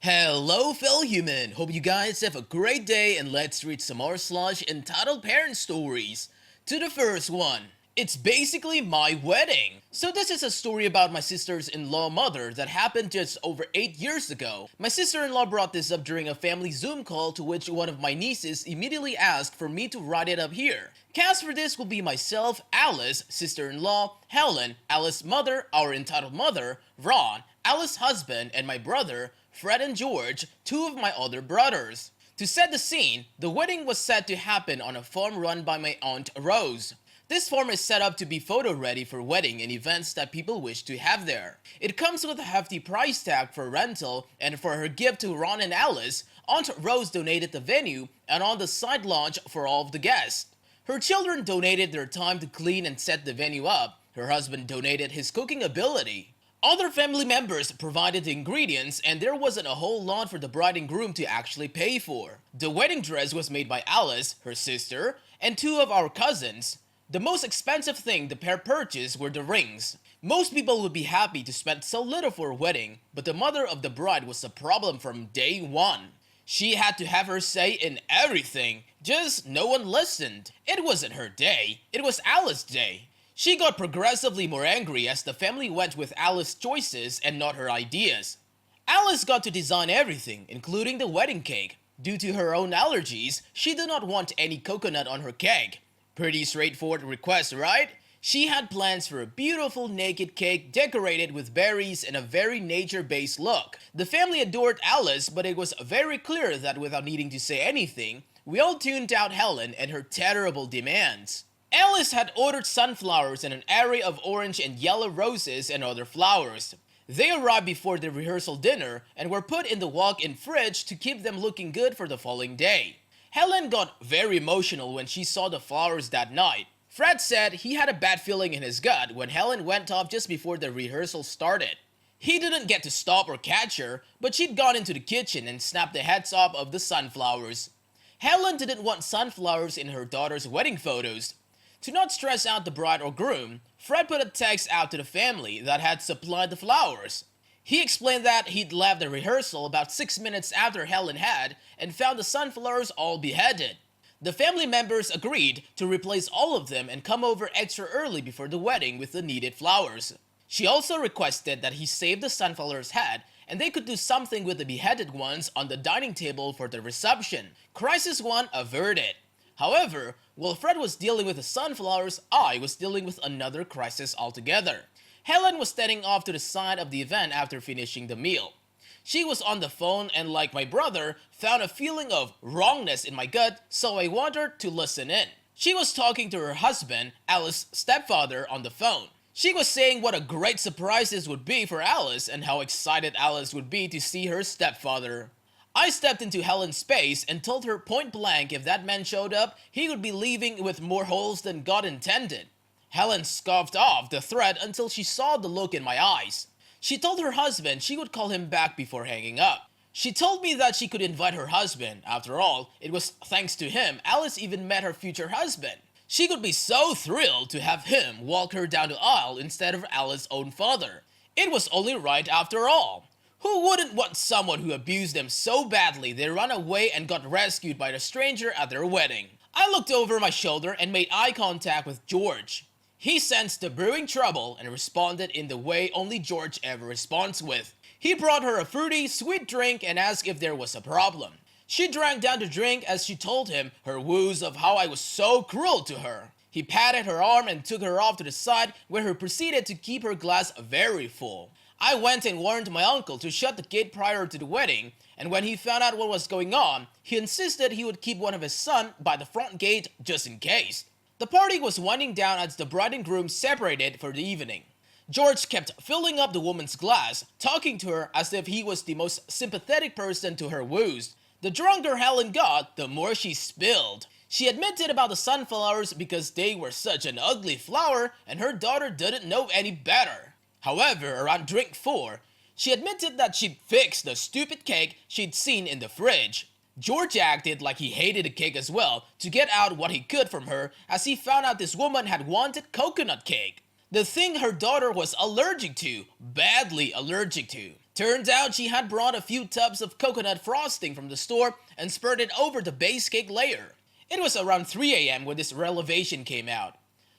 Hello fellow human, hope you guys have a great day and let's read some more entitled parent stories. To the first one, it's basically my wedding. So this is a story about my sister's-in-law mother that happened just over 8 years ago. My sister-in-law brought this up during a family Zoom call to which one of my nieces immediately asked for me to write it up here. Cast for this will be myself, Alice, sister-in-law, Helen, Alice's mother, our entitled mother, Ron, Alice's husband, and my brother, Fred and George, two of my older brothers. To set the scene, the wedding was set to happen on a farm run by my aunt Rose. This farm is set up to be photo ready for wedding and events that people wish to have there. It comes with a hefty price tag for rental, and for her gift to Ron and Alice, Aunt Rose donated the venue and on the side lounge for all of the guests. Her children donated their time to clean and set the venue up. Her husband donated his cooking ability. Other family members provided the ingredients, and there wasn't a whole lot for the bride and groom to actually pay for. The wedding dress was made by Alice, her sister, and two of our cousins. The most expensive thing the pair purchased were the rings. Most people would be happy to spend so little for a wedding, but the mother of the bride was a problem from day one. She had to have her say in everything, just no one listened. It wasn't her day, it was Alice's day. She got progressively more angry as the family went with Alice's choices and not her ideas. Alice got to design everything, including the wedding cake. Due to her own allergies, she did not want any coconut on her cake. Pretty straightforward request, right? She had plans for a beautiful naked cake decorated with berries and a very nature-based look. The family adored Alice, but it was very clear that without needing to say anything, we all tuned out Helen and her terrible demands. Alice had ordered sunflowers and an array of orange and yellow roses and other flowers. They arrived before the rehearsal dinner and were put in the walk-in fridge to keep them looking good for the following day. Helen got very emotional when she saw the flowers that night. Fred said he had a bad feeling in his gut when Helen went off just before the rehearsal started. He didn't get to stop or catch her, but she'd gone into the kitchen and snapped the heads off of the sunflowers. Helen didn't want sunflowers in her daughter's wedding photos. To not stress out the bride or groom, Fred put a text out to the family that had supplied the flowers. He explained that he'd left the rehearsal about 6 minutes after Helen had and found the sunflowers all beheaded. The family members agreed to replace all of them and come over extra early before the wedding with the needed flowers. She also requested that he save the sunflowers' head and they could do something with the beheaded ones on the dining table for the reception. Crisis 1 averted. However, while Fred was dealing with the sunflowers, I was dealing with another crisis altogether. Helen was standing off to the side of the event after finishing the meal. She was on the phone and, like my brother, found a feeling of wrongness in my gut, so I wanted her to listen in. She was talking to her husband, Alice's stepfather, on the phone. She was saying what a great surprise this would be for Alice and how excited Alice would be to see her stepfather. I stepped into Helen's space and told her point blank if that man showed up, he would be leaving with more holes than God intended. Helen scoffed off the threat until she saw the look in my eyes. She told her husband she would call him back before hanging up. She told me that she could invite her husband. After all, it was thanks to him Alice even met her future husband. She could be so thrilled to have him walk her down the aisle instead of Alice's own father. It was only right after all. Who wouldn't want someone who abused them so badly they ran away and got rescued by the stranger at their wedding? I looked over my shoulder and made eye contact with George. He sensed the brewing trouble and responded in the way only George ever responds with. He brought her a fruity, sweet drink and asked if there was a problem. She drank down the drink as she told him her woes of how I was so cruel to her. He patted her arm and took her off to the side where he proceeded to keep her glass very full. I went and warned my uncle to shut the gate prior to the wedding, and when he found out what was going on, he insisted he would keep one of his sons by the front gate just in case. The party was winding down as the bride and groom separated for the evening. George kept filling up the woman's glass, talking to her as if he was the most sympathetic person to her woes. The drunker Helen got, the more she spilled. She admitted about the sunflowers because they were such an ugly flower and her daughter didn't know any better. However, around drink 4, she admitted that she'd fixed the stupid cake she'd seen in the fridge. George acted like he hated the cake as well to get out what he could from her as he found out this woman had wanted coconut cake. The thing her daughter was allergic to, badly allergic to. Turns out she had brought a few tubs of coconut frosting from the store and spread it over the base cake layer. It was around 3 a.m. when this revelation came out.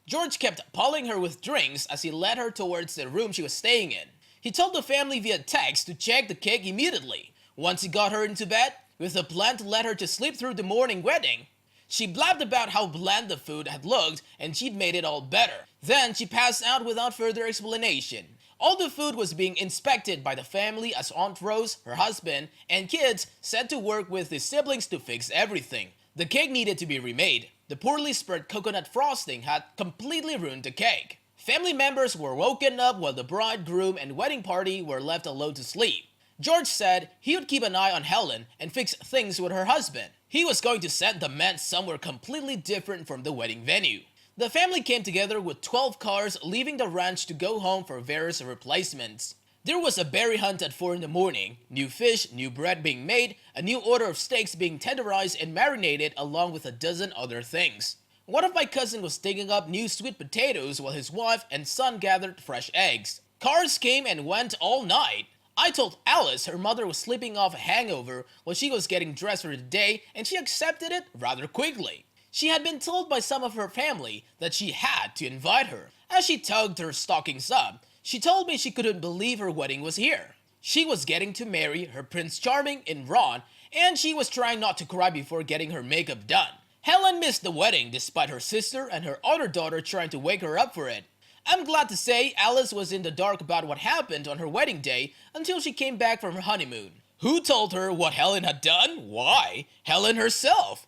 George kept pulling her with drinks as he led her towards the room she was staying in. He told the family via text to check the cake immediately. Once he got her into bed, with a plan to let her to sleep through the morning wedding, she blabbed about how bland the food had looked and she'd made it all better. Then she passed out without further explanation. All the food was being inspected by the family as Aunt Rose, her husband, and kids set to work with his siblings to fix everything. The cake needed to be remade. The poorly spread coconut frosting had completely ruined the cake. Family members were woken up while the bride, groom, and wedding party were left alone to sleep. George said he would keep an eye on Helen and fix things with her husband. He was going to send the men somewhere completely different from the wedding venue. The family came together with 12 cars, leaving the ranch to go home for various replacements. There was a berry hunt at 4 in the morning, new fish, new bread being made, a new order of steaks being tenderized and marinated along with a dozen other things. One of my cousins was digging up new sweet potatoes while his wife and son gathered fresh eggs. Cars came and went all night. I told Alice her mother was sleeping off a hangover while she was getting dressed for the day, and she accepted it rather quickly. She had been told by some of her family that she had to invite her. As she tugged her stockings up, she told me she couldn't believe her wedding was here. She was getting to marry her Prince Charming in Ron, and she was trying not to cry before getting her makeup done. Helen missed the wedding despite her sister and her other daughter trying to wake her up for it. I'm glad to say Alice was in the dark about what happened on her wedding day until she came back from her honeymoon. Who told her what Helen had done? Why? Helen herself.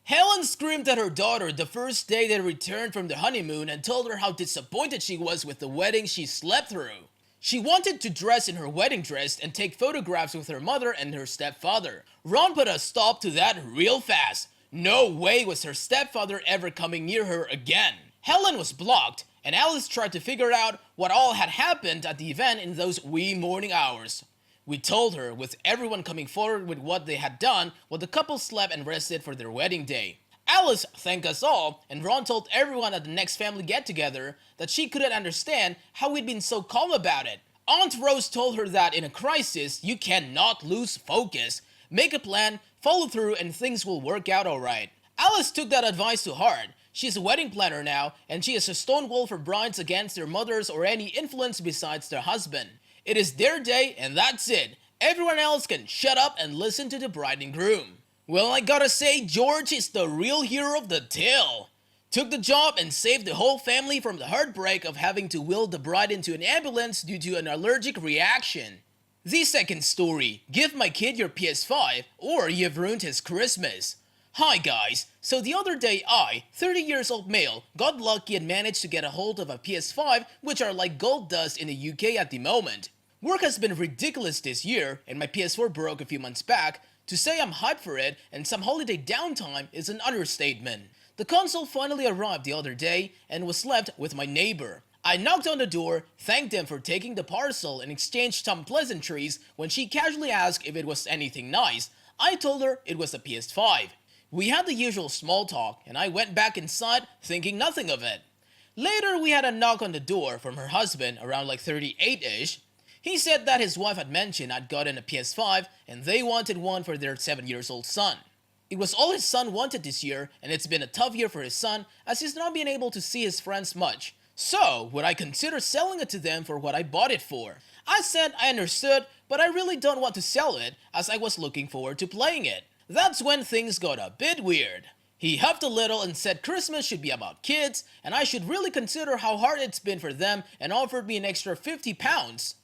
Helen screamed at her daughter the first day they returned from the honeymoon and told her how disappointed she was with the wedding she slept through. She wanted to dress in her wedding dress and take photographs with her mother and her stepfather. Ron put a stop to that real fast. No way was her stepfather ever coming near her again. Helen was blocked, and Alice tried to figure out what all had happened at the event in those wee morning hours. We told her, with everyone coming forward with what they had done while the couple slept and rested for their wedding day. Alice thanked us all, and Ron told everyone at the next family get-together that she couldn't understand how we'd been so calm about it. Aunt Rose told her that in a crisis, you cannot lose focus. Make a plan, follow through, and things will work out alright. Alice took that advice to heart. She's a wedding planner now, and she is a stonewall for brides against their mothers or any influence besides their husband. It is their day, and that's it. Everyone else can shut up and listen to the bride and groom. Well, I gotta say, George is the real hero of the tale. Took the job and saved the whole family from the heartbreak of having to wheel the bride into an ambulance due to an allergic reaction. The second story, give my kid your PS5 or you've ruined his Christmas. Hi guys, so the other day I, 30 years old male, got lucky and managed to get a hold of a PS5, which are like gold dust in the UK at the moment. Work has been ridiculous this year, and my PS4 broke a few months back. To say I'm hyped for it and some holiday downtime is an understatement. The console finally arrived the other day and was left with my neighbor. I knocked on the door, thanked them for taking the parcel, and exchanged some pleasantries when she casually asked if it was anything nice. I told her it was a PS5. We had the usual small talk, and I went back inside thinking nothing of it. Later, we had a knock on the door from her husband around like 38-ish. He said that his wife had mentioned I'd gotten a PS5 and they wanted one for their 7-year-old son. It was all his son wanted this year, and it's been a tough year for his son as he's not been able to see his friends much. So, would I consider selling it to them for what I bought it for? I said I understood, but I really don't want to sell it as I was looking forward to playing it. That's when things got a bit weird. He huffed a little and said Christmas should be about kids, and I should really consider how hard it's been for them, and offered me an extra £50.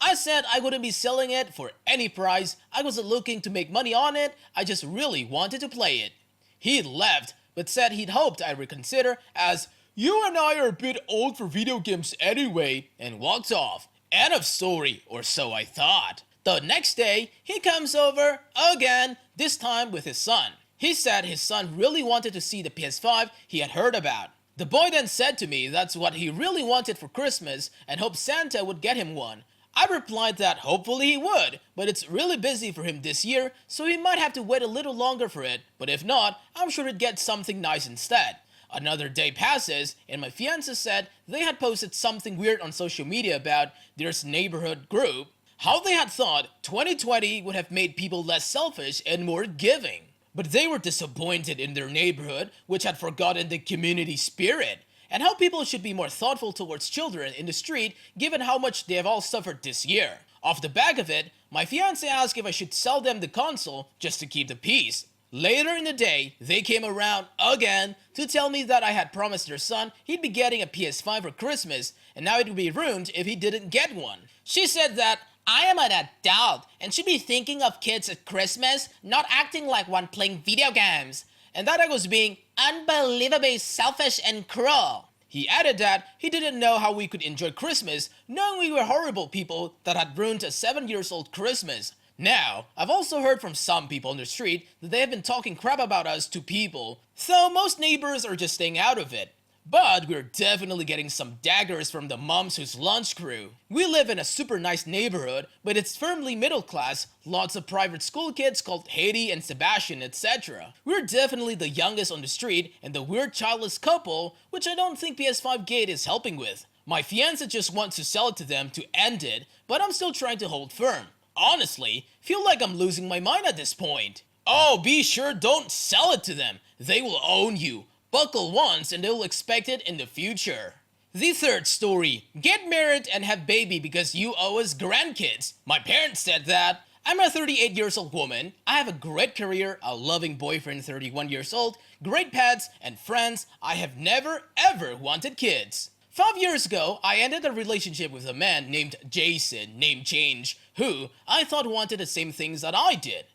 I said I wouldn't be selling it for any price. I wasn't looking to make money on it, I just really wanted to play it. He left, but said he'd hoped I'd reconsider as, "You and I are a bit old for video games anyway," and walked off. End of story, or so I thought. The next day, he comes over again, this time with his son. He said his son really wanted to see the PS5 he had heard about. The boy then said to me that's what he really wanted for Christmas and hoped Santa would get him one. I replied that hopefully he would, but it's really busy for him this year, so he might have to wait a little longer for it, but if not, I'm sure he'd get something nice instead. Another day passes, and my fiancé said they had posted something weird on social media about their neighborhood group. how they had thought 2020 would have made people less selfish and more giving. But they were disappointed in their neighborhood, which had forgotten the community spirit, and how people should be more thoughtful towards children in the street given how much they have all suffered this year. Off the back of it, my fiance asked if I should sell them the console just to keep the peace. Later in the day, they came around again to tell me that I had promised their son he'd be getting a PS5 for Christmas, and now it would be ruined if he didn't get one. She said that I am an adult and should be thinking of kids at Christmas, not acting like one playing video games, and that I was being unbelievably selfish and cruel. He added that he didn't know how we could enjoy Christmas knowing we were horrible people that had ruined a 7-year-old Christmas. Now, I've also heard from some people on the street that they have been talking crap about us to people, so most neighbors are just staying out of it. But we're definitely getting some daggers from the moms whose lunch crew. We live in a super nice neighborhood, but it's firmly middle class, lots of private school kids called Haiti and Sebastian, etc. We're definitely the youngest on the street and the weird childless couple, which I don't think PS5 Gate is helping with. My fiancé just wants to sell it to them to end it, but I'm still trying to hold firm. Honestly, feel like I'm losing my mind at this point. Oh, be sure don't sell it to them. They will own you. Buckle once and they'll expect it in the future. The third story. Get married and have baby because you owe us grandkids. My parents said that. I'm a 38 years old woman. I have a great career, a loving boyfriend 31 years old, great pets, and friends. I have never ever wanted kids. 5 years ago, I ended a relationship with a man named Jason, name change, who I thought wanted the same things that I did.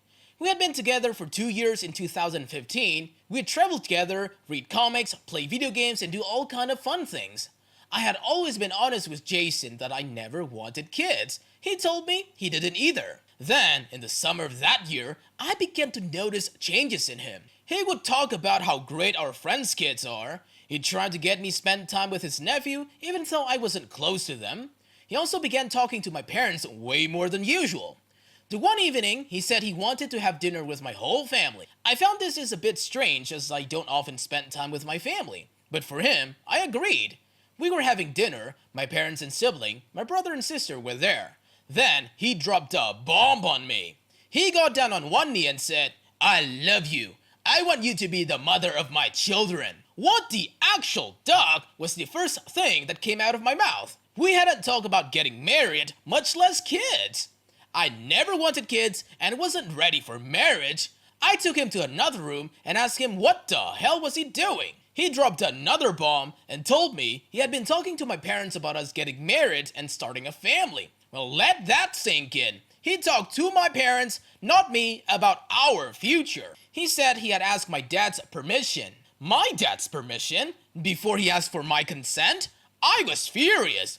We had been together for 2 years in 2015. We had traveled together, read comics, play video games, and do all kind of fun things. I had always been honest with Jason that I never wanted kids. He told me he didn't either. Then, in the summer of that year, I began to notice changes in him. He would talk about how great our friends' kids are. He tried to get me spend time with his nephew, even though I wasn't close to them. He also began talking to my parents way more than usual. The one evening, he said he wanted to have dinner with my whole family. I found this is a bit strange as I don't often spend time with my family. But for him, I agreed. We were having dinner, my parents and sibling, my brother and sister were there. Then, he dropped a bomb on me. He got down on one knee and said, "I love you. I want you to be the mother of my children." What the actual dog was the first thing that came out of my mouth. We hadn't talked about getting married, much less kids. I never wanted kids and wasn't ready for marriage. I took him to another room and asked him what the hell was he doing. He dropped another bomb and told me he had been talking to my parents about us getting married and starting a family. Well, let that sink in. He talked to my parents, not me, about our future. He said he had asked my dad's permission. My dad's permission? Before he asked for my consent? I was furious.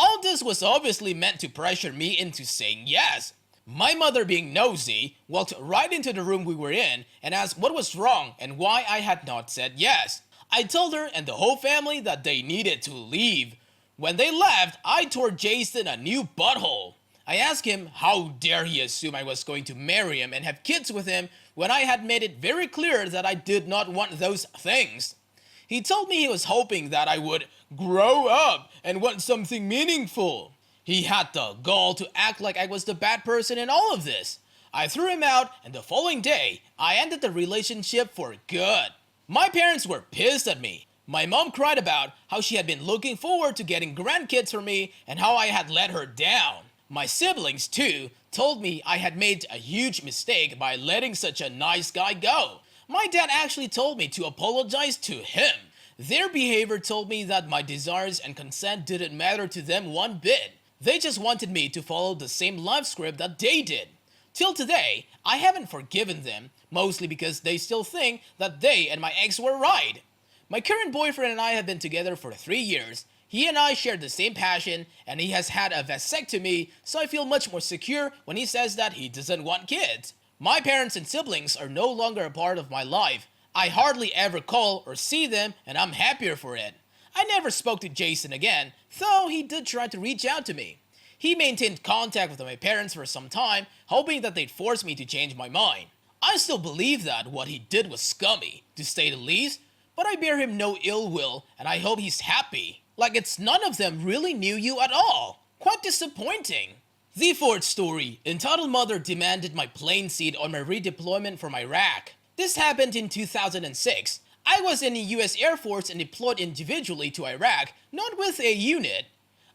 All this was obviously meant to pressure me into saying yes. My mother, being nosy, walked right into the room we were in and asked what was wrong and why I had not said yes. I told her and the whole family that they needed to leave. When they left, I tore Jason a new butthole. I asked him how dare he assume I was going to marry him and have kids with him when I had made it very clear that I did not want those things. He told me he was hoping that I would grow up and want something meaningful. He had the gall to act like I was the bad person in all of this. I threw him out, and the following day, I ended the relationship for good. My parents were pissed at me. My mom cried about how she had been looking forward to getting grandkids for me and how I had let her down. My siblings, too, told me I had made a huge mistake by letting such a nice guy go. My dad actually told me to apologize to him. Their behavior told me that my desires and consent didn't matter to them one bit. They just wanted me to follow the same life script that they did. Till today, I haven't forgiven them, mostly because they still think that they and my ex were right. My current boyfriend and I have been together for 3 years. He and I share the same passion, and he has had a vasectomy, so I feel much more secure when he says that he doesn't want kids. My parents and siblings are no longer a part of my life. I hardly ever call or see them, and I'm happier for it. I never spoke to Jason again, though he did try to reach out to me. He maintained contact with my parents for some time, hoping that they'd force me to change my mind. I still believe that what he did was scummy, to say the least, but I bear him no ill will, and I hope he's happy. Like it's none of them really knew you at all. Quite disappointing. The fourth story, entitled Mother demanded my plane seat on my redeployment from Iraq. This happened in 2006. I was in the US Air Force and deployed individually to Iraq, not with a unit.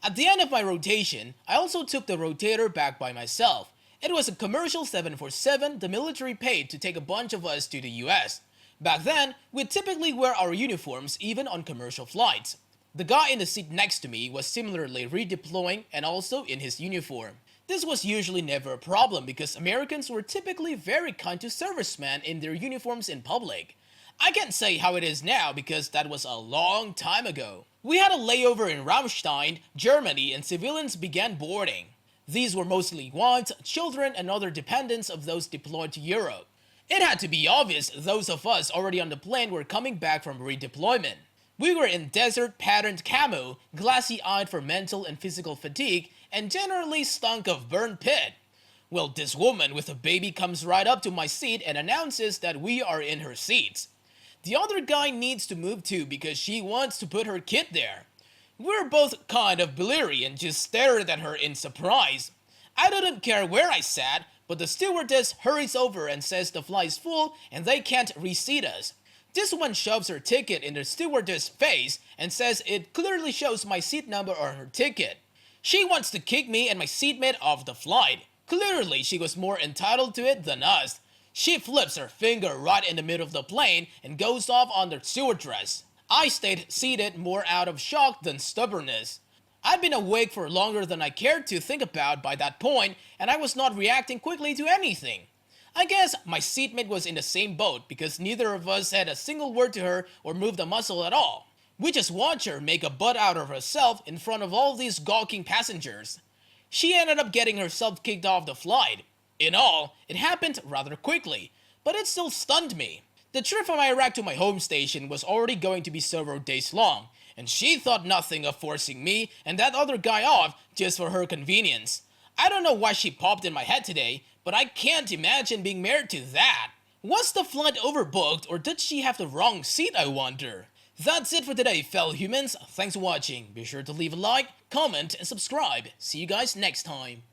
At the end of my rotation, I also took the rotator back by myself. It was a commercial 747 the military paid to take a bunch of us to the US. Back then, we'd typically wear our uniforms even on commercial flights. The guy in the seat next to me was similarly redeploying and also in his uniform. This was usually never a problem because Americans were typically very kind to servicemen in their uniforms in public. I can't say how it is now because that was a long time ago. We had a layover in Ramstein, Germany, and civilians began boarding. These were mostly wives, children, and other dependents of those deployed to Europe. It had to be obvious those of us already on the plane were coming back from redeployment. We were in desert-patterned camo, glassy-eyed for mental and physical fatigue, and generally stunk of burnt pit. Well, this woman with a baby comes right up to my seat and announces that we are in her seats. The other guy needs to move too because she wants to put her kid there. We're both kind of bleary and just stared at her in surprise. I didn't care where I sat, but the stewardess hurries over and says the flight's full and they can't reseat us. This one shoves her ticket in the stewardess' face and says it clearly shows my seat number on her ticket. She wants to kick me and my seatmate off the flight. Clearly she was more entitled to it than us. She flips her finger right in the middle of the plane and goes off on the stewardess. I stayed seated more out of shock than stubbornness. I'd been awake for longer than I cared to think about by that point, and I was not reacting quickly to anything. I guess my seatmate was in the same boat because neither of us said a single word to her or moved a muscle at all. We just watched her make a butt out of herself in front of all these gawking passengers. She ended up getting herself kicked off the flight. In all, it happened rather quickly, but it still stunned me. The trip from Iraq to my home station was already going to be several days long, and she thought nothing of forcing me and that other guy off just for her convenience. I don't know why she popped in my head today, but I can't imagine being married to that. Was the flight overbooked or did she have the wrong seat, I wonder? That's it for today, fellow humans. Thanks for watching. Be sure to leave a like, comment, and subscribe. See you guys next time.